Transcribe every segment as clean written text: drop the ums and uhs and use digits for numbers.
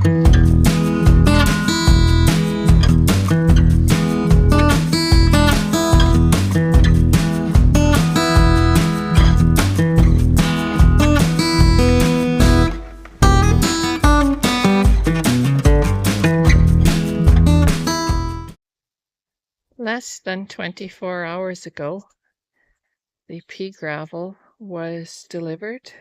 Less than 24 hours ago, the pea gravel was delivered,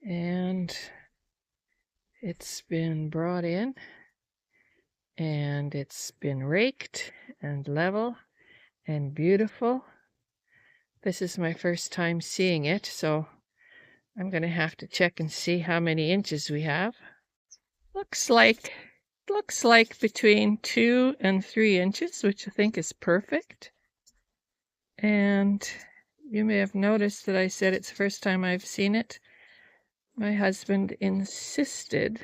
and it's been brought in, and it's been raked and level and beautiful. This is my first time seeing it, so I'm going to have to check and see how many inches we have. Looks like between 2 and 3 inches, which I think is perfect. And you may have noticed that I said it's the first time I've seen it. My husband insisted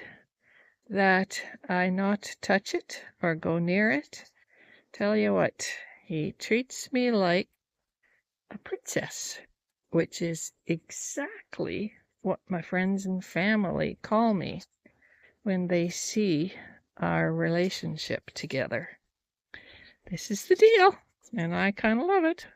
that I not touch it or go near it. Tell you what, he treats me like a princess, which is exactly what my friends and family call me when they see our relationship together. This is the deal, and I kind of love it.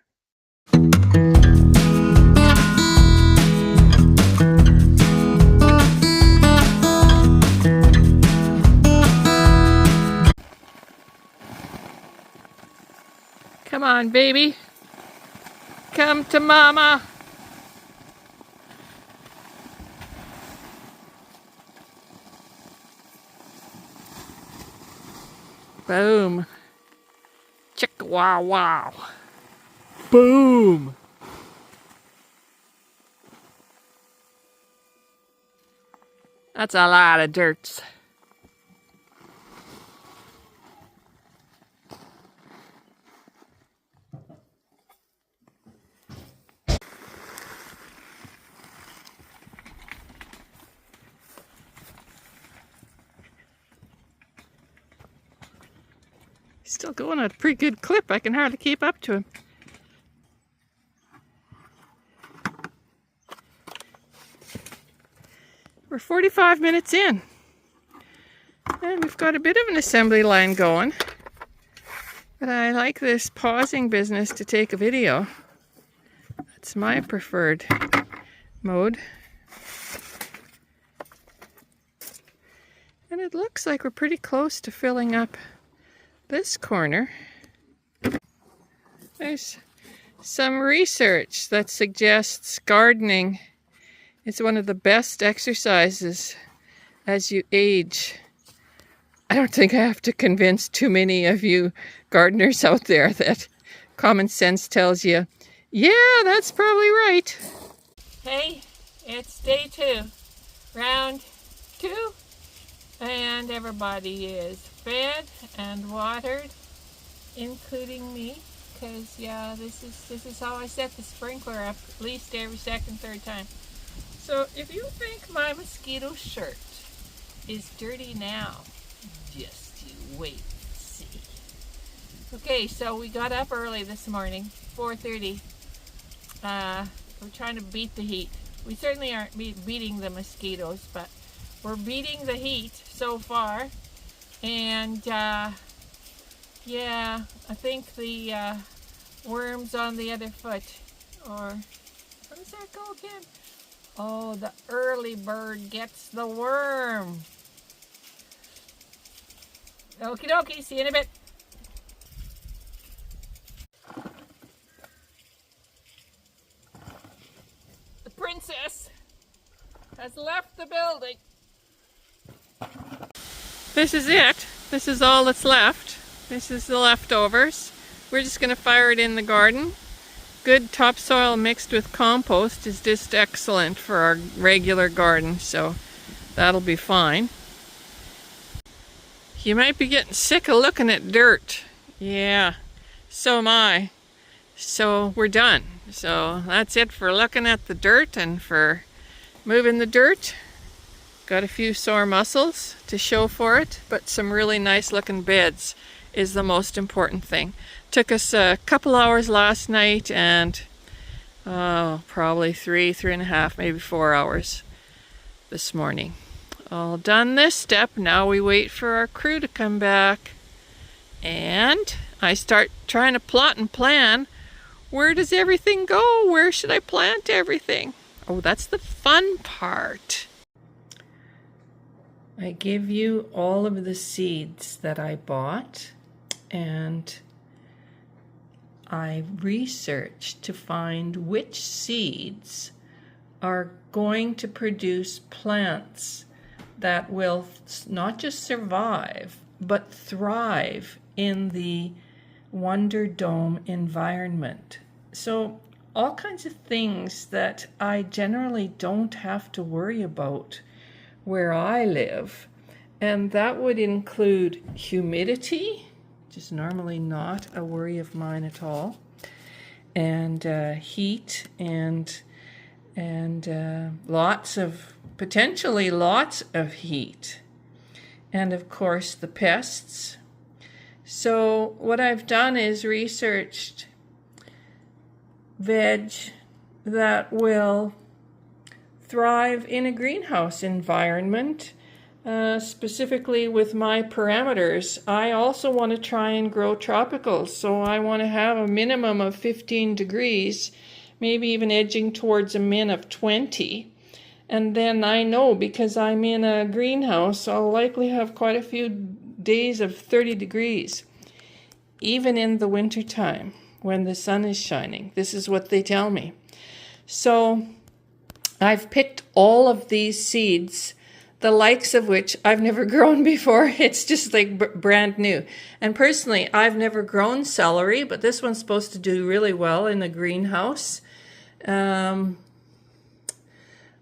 Come on, baby. Come to mama. Boom. Chicka wow wow. Boom. That's a lot of dirt. He's still going at a pretty good clip. I can hardly keep up to him. We're 45 minutes in. And we've got a bit of an assembly line going. But I like this pausing business to take a video. That's my preferred mode. And it looks like we're pretty close to filling up this corner. There's some research that suggests gardening is one of the best exercises as you age. I don't think I have to convince too many of you gardeners out there that common sense tells you, yeah, that's probably right. Hey, it's day 2, round 2, and everybody is fed and watered, including me, because yeah, this is how I set the sprinkler up at least every second, third time. So if you think my mosquito shirt is dirty now, just you wait and see. Okay, so we got up early this morning, 4:30. We're trying to beat the heat. We certainly aren't beating the mosquitoes, but we're beating the heat so far. And yeah, I think the worm's on the other foot. Or, how does that go again? Oh, the early bird gets the worm. Okie dokie, see you in a bit. The princess has left the building. This is it. This is all that's left. This is the leftovers. We're just going to fire it in the garden. Good topsoil mixed with compost is just excellent for our regular garden, so that'll be fine. You might be getting sick of looking at dirt. Yeah, so am I. So we're done. So that's it for looking at the dirt and for moving the dirt. Got a few sore muscles to show for it, but some really nice looking beds is the most important thing. Took us a couple hours last night and probably 3.5, maybe 4 hours this morning. All done this step. Now we wait for our crew to come back. And I start trying to plot and plan. Where does everything go? Where should I plant everything? Oh, that's the fun part. I give you all of the seeds that I bought, and I researched to find which seeds are going to produce plants that will not just survive, but thrive in the Wonderdome environment. So all kinds of things that I generally don't have to worry about where I live. And that would include humidity, which is normally not a worry of mine at all, and heat, and potentially lots of heat, and of course the pests. So what I've done is researched veg that will thrive in a greenhouse environment, specifically with my parameters. I also want to try and grow tropicals, so I want to have a minimum of 15 degrees, maybe even edging towards a min of 20. And then I know, because I'm in a greenhouse, I'll likely have quite a few days of 30 degrees, even in the wintertime when the sun is shining. This is what they tell me. So I've picked all of these seeds, the likes of which I've never grown before. It's just like brand new. And personally, I've never grown celery, but this one's supposed to do really well in the greenhouse.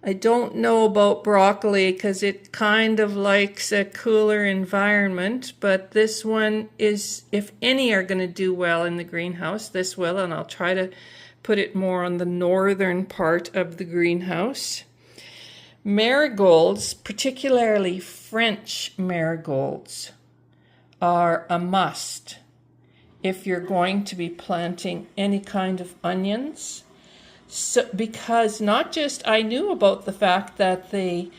I don't know about broccoli because it kind of likes a cooler environment, but this one is, if any are going to do well in the greenhouse, this will, and I'll try to put it more on the northern part of the greenhouse. Marigolds, particularly French marigolds, are a must if you're going to be planting any kind of onions. So, because not just I knew about the fact that they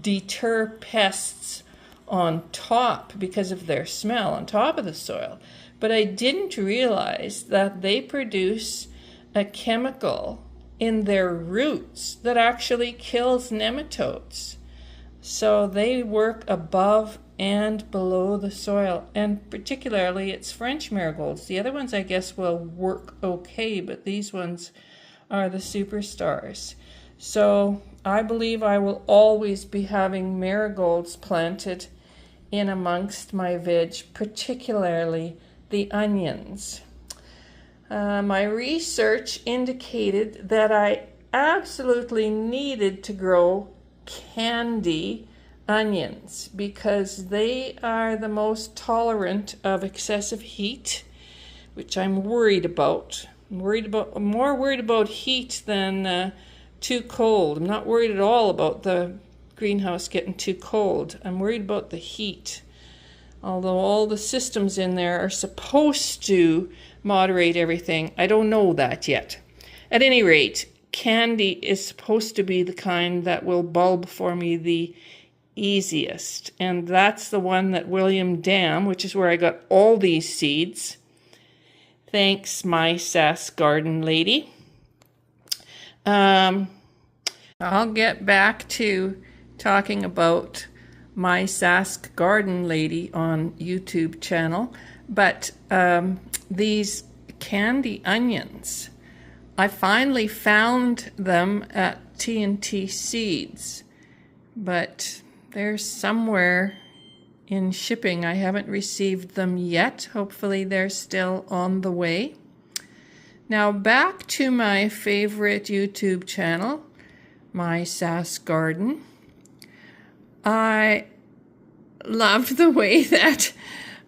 deter pests on top because of their smell on top of the soil, but I didn't realize that they produce a chemical in their roots that actually kills nematodes. So they work above and below the soil, and particularly it's French marigolds. The other ones I guess will work okay, but these ones are the superstars. So I believe I will always be having marigolds planted in amongst my veg, particularly the onions. My research indicated that I absolutely needed to grow candy onions because they are the most tolerant of excessive heat, which I'm worried about. I'm more worried about heat than too cold. I'm not worried at all about the greenhouse getting too cold. I'm worried about the heat. Although all the systems in there are supposed to moderate everything, I don't know that yet. At any rate, candy is supposed to be the kind that will bulb for me the easiest. And that's the one that William Dam, which is where I got all these seeds. Thanks, my Sass Garden lady. I'll get back to talking about my Sass Garden lady on YouTube channel, but these candy onions, I finally found them at T&T Seeds, but they're somewhere in shipping. I haven't received them yet. Hopefully they're still on the way. Now back to my favorite YouTube channel, my Sass Garden. I loved the way that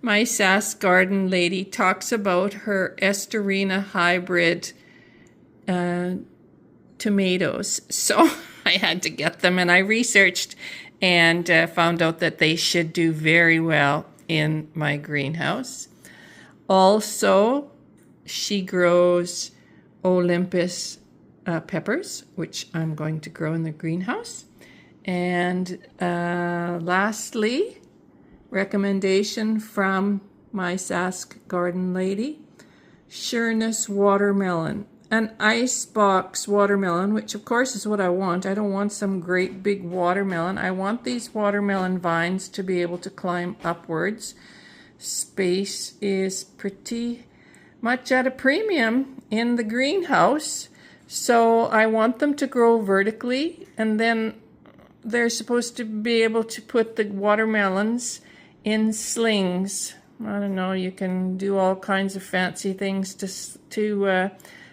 my Sass Garden lady talks about her Esterina hybrid tomatoes. So I had to get them, and I researched and found out that they should do very well in my greenhouse. Also, she grows Olympus peppers, which I'm going to grow in the greenhouse. And lastly, recommendation from my Sask garden lady, Sureness watermelon. An icebox watermelon, which of course is what I want. I don't want some great big watermelon. I want these watermelon vines to be able to climb upwards. Space is pretty much at a premium in the greenhouse, so I want them to grow vertically, and then they're supposed to be able to put the watermelons in slings. I don't know, you can do all kinds of fancy things to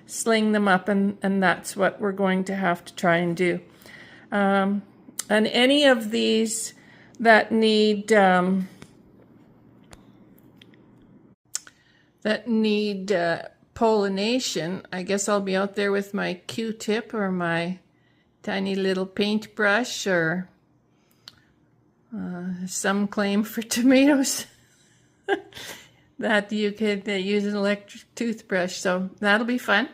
sling them up, and that's what we're going to have to try and do. And any of these that need pollination, I guess I'll be out there with my Q-tip or my tiny little paintbrush, or some claim for tomatoes that you could use an electric toothbrush, so that'll be fun.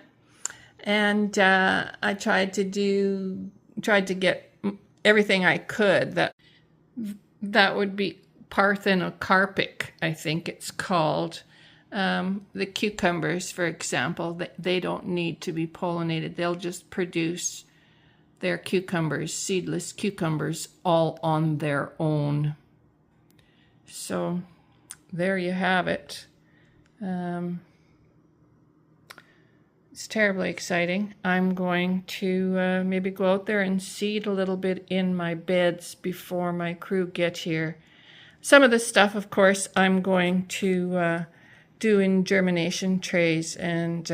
And I tried to get everything I could that would be parthenocarpic, I think it's called. The cucumbers, for example, they don't need to be pollinated. They'll just produce their cucumbers, seedless cucumbers, all on their own. So there you have it. It's terribly exciting. I'm going to maybe go out there and seed a little bit in my beds before my crew get here. Some of this stuff, of course, I'm going to do in germination trays and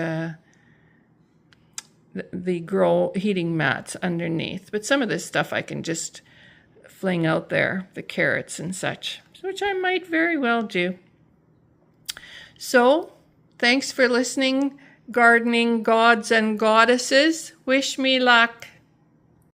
the grow heating mats underneath. But some of this stuff I can just fling out there, the carrots and such, which I might very well do. So, thanks for listening, gardening gods and goddesses. Wish me luck.